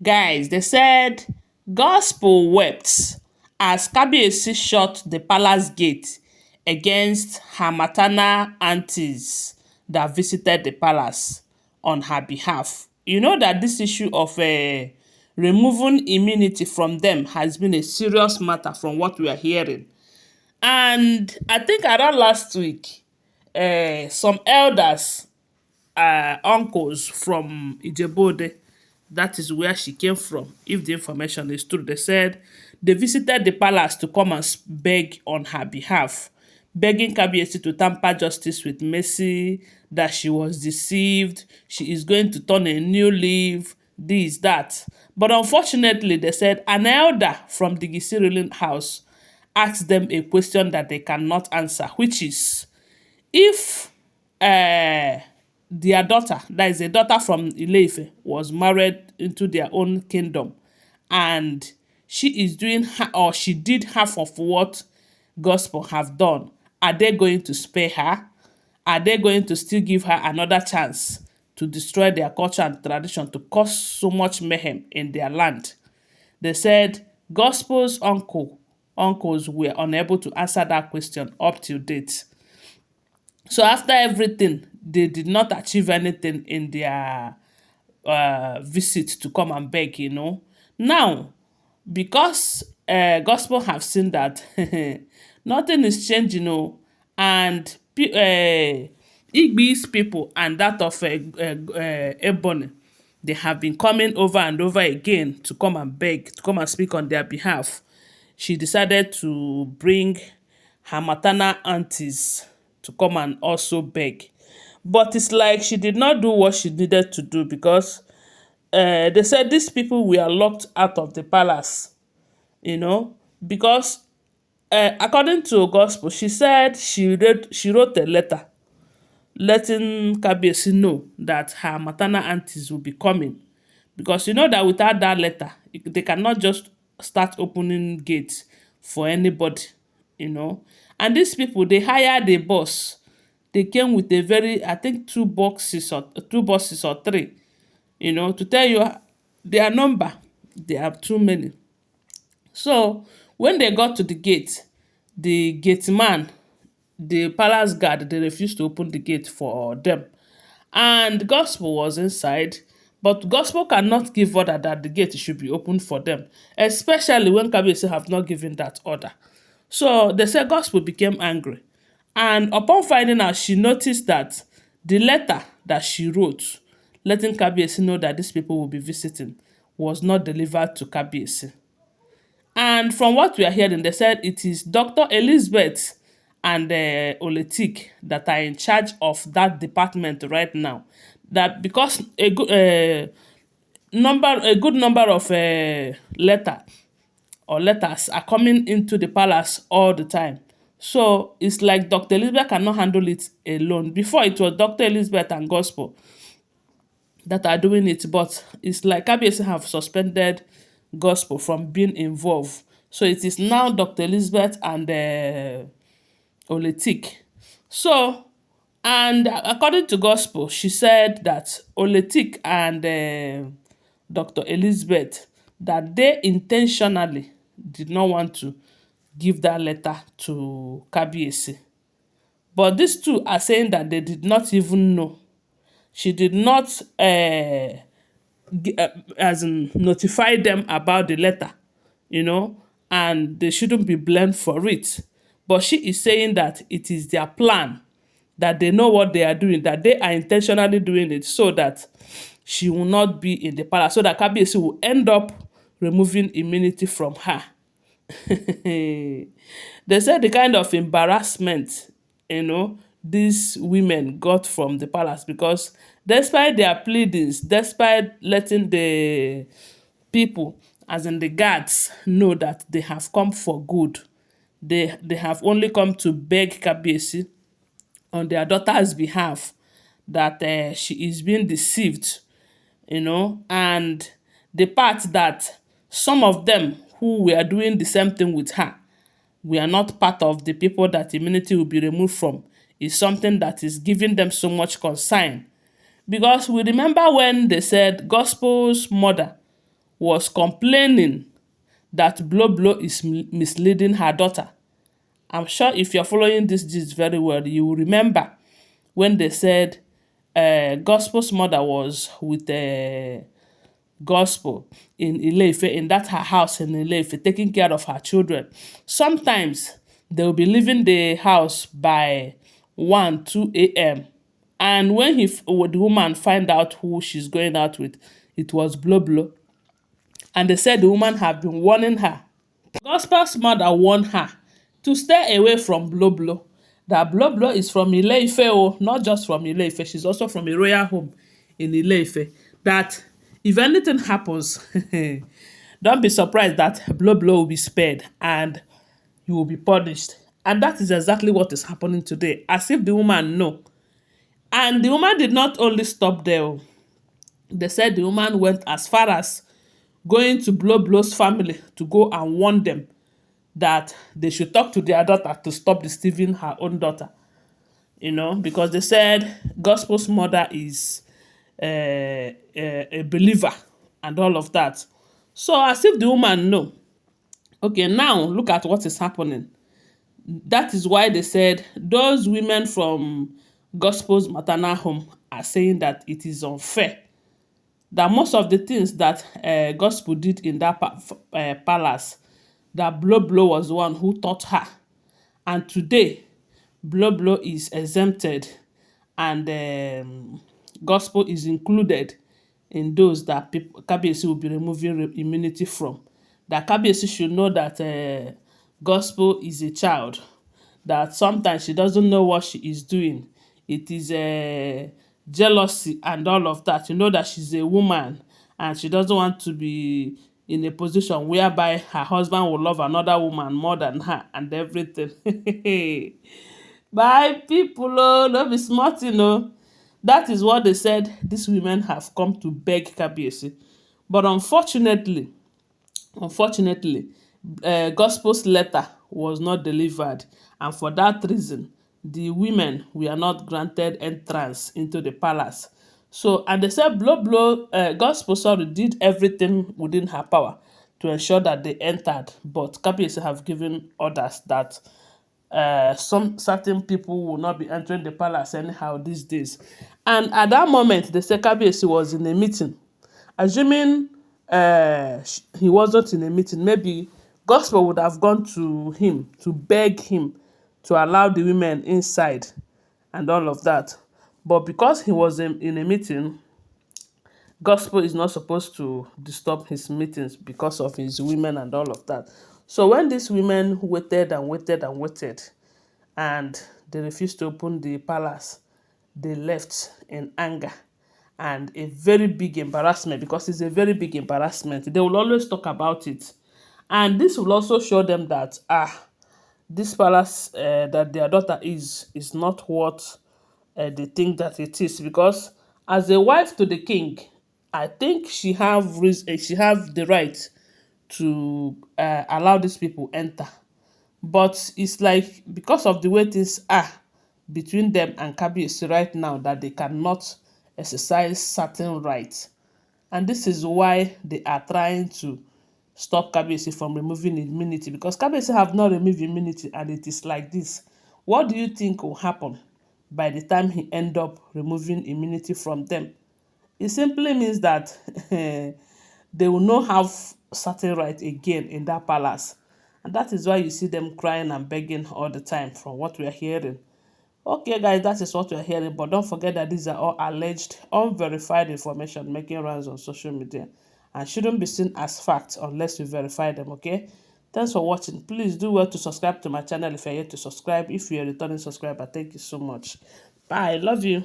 Guys, they said gospel wept as Kabiyesi shut the palace gate against her maternal aunties that visited the palace on her behalf. You know that this issue of removing immunity from them has been a serious matter from what we are hearing. And I think around last week, some elders, uncles from Ijebode, that is where she came from, if the information is true. They said they visited the palace to come and beg on her behalf, begging Kabiyesi to tamper justice with mercy, that she was deceived, she is going to turn a new leaf, this, that. But unfortunately, they said an elder from the Gisi house asked them a question that they cannot answer, which is, if their daughter, that is a daughter from Ile-Ife, was married into their own kingdom, and she is doing or she did half of what gospel have done, are they going to spare her? Are they going to still give her another chance to destroy their culture and tradition, to cause so much mayhem in their land? They said gospel's uncles were unable to answer that question up till date. So after everything, they did not achieve anything in their visit to come and beg, Now, because gospel have seen that nothing is changing, and Igbi's people and that of Ebony, they have been coming over and over again to come and beg, to come and speak on their behalf. She decided to bring her maternal aunties to come and also beg. But it's like she did not do what she needed to do, because they said these people were locked out of the palace, because according to gospel, she said she wrote a letter letting Kabiyesi know that her maternal aunties will be coming, because you know that without that letter, they cannot just start opening gates for anybody, And these people, they hired a bus. They came with a very, I think, two buses or three, to tell you their number. They have too many. So when they got to the gate, the gate man, the palace guard, they refused to open the gate for them. And gospel was inside, but gospel cannot give order that the gate should be opened for them, especially when Kabiyesi have not given that order. So they said gospel became angry. And upon finding out, she noticed that the letter that she wrote, letting Kabiyesi know that these people will be visiting, was not delivered to Kabiyesi. And from what we are hearing, they said it is Dr. Elizabeth and Oletik that are in charge of that department right now. That because a good number of letters are coming into the palace all the time. So it's like Dr. Elizabeth cannot handle it alone. Before, it was Dr. Elizabeth and Gospel that are doing it, but it's like KBS have suspended Gospel from being involved. So it is now Dr. Elizabeth and Oletik. So, and according to Gospel, she said that Oletik and Dr. Elizabeth, that they intentionally did not want to give that letter to Kabiyesi. But these two are saying that they did not even know. She did not as in notify them about the letter, and they shouldn't be blamed for it. But she is saying that it is their plan, that they know what they are doing, that they are intentionally doing it so that she will not be in the palace, so that Kabiyesi will end up removing immunity from her. They said the kind of embarrassment, these women got from the palace, because despite their pleadings, despite letting the people, as in the guards, know that they have come for good, they have only come to beg Kabiyesi on their daughter's behalf, that she is being deceived, and the part that some of them who were doing the same thing with her, we are not part of the people that immunity will be removed from, is something that is giving them so much concern. Because we remember when they said Gospel's mother was complaining that Blow Blow is misleading her daughter. I'm sure if you're following this gist very well, you will remember when they said Gospel's mother was with Gospel in Ile-Ife, in that her house in Ile-Ife, taking care of her children. Sometimes they will be leaving the house by 1, 2 a.m. And when the woman find out who she's going out with, it was Blow Blow. And they said the woman had been warning her. Gospel's mother warned her to stay away from Blow Blow. That Blow Blow is from Ile-Ife, oh, not just from Ile-Ife. She's also from a royal home in Ile-Ife. That if anything happens, don't be surprised that Blow Blow will be spared and you will be punished. And that is exactly what is happening today. As if the woman know. And the woman did not only stop there. Oh. They said the woman went as far as going to Blow Blow's family to go and warn them that they should talk to their daughter to stop deceiving her own daughter. Because they said Gospel's mother is a believer and all of that. So as if the woman know. Okay, now look at what is happening. That is why they said those women from Gospel's maternal home are saying that it is unfair. That most of the things that Gospel did in that palace, that Blow Blow was the one who taught her. And today, Blow Blow is exempted and Gospel is included in those that Kabiyesi will be removing immunity from. That Kabiyesi should know that Gospel is a child, that sometimes she doesn't know what she is doing. It is jealousy and all of that. You know that she's a woman and she doesn't want to be in a position whereby her husband will love another woman more than her and everything. Bye, people, oh, don't be smart, That is what they said these women have come to beg Kabiyesi. But unfortunately, Gospel's letter was not delivered, and for that reason, the women were not granted entrance into the palace. So, and they said Blow Blow, Gospel, sorry, did everything within her power to ensure that they entered, but Kabiyesi have given orders that some certain people will not be entering the palace anyhow these days. And at that moment, the Kabiyesi was in a meeting. Assuming he wasn't in a meeting, maybe Gospel would have gone to him to beg him to allow the women inside and all of that. But because he was in a meeting, Gospel is not supposed to disturb his meetings because of his women and all of that. So when these women waited and waited and waited, and they refused to open the palace, they left in anger and a very big embarrassment, because it's a very big embarrassment. They will always talk about it. And this will also show them that, this palace that their daughter is not what they think that it is, because as a wife to the king, I think she have the right to allow these people enter. But it's like because of the way things are between them and Kabiyesi right now, that they cannot exercise certain rights. And this is why they are trying to stop Kabiyesi from removing immunity, because Kabiyesi have not removed immunity and it is like this. What do you think will happen by the time he end up removing immunity from them? It simply means that they will not have certain right again in that palace. And that is why you see them crying and begging all the time from what we are hearing. Okay, guys, that is what we are hearing. But don't forget that these are all alleged, unverified information making rounds on social media and shouldn't be seen as facts unless you verify them, okay? Thanks for watching. Please do well to subscribe to my channel if you're yet to subscribe. If you're a returning subscriber, thank you so much. Bye. Love you.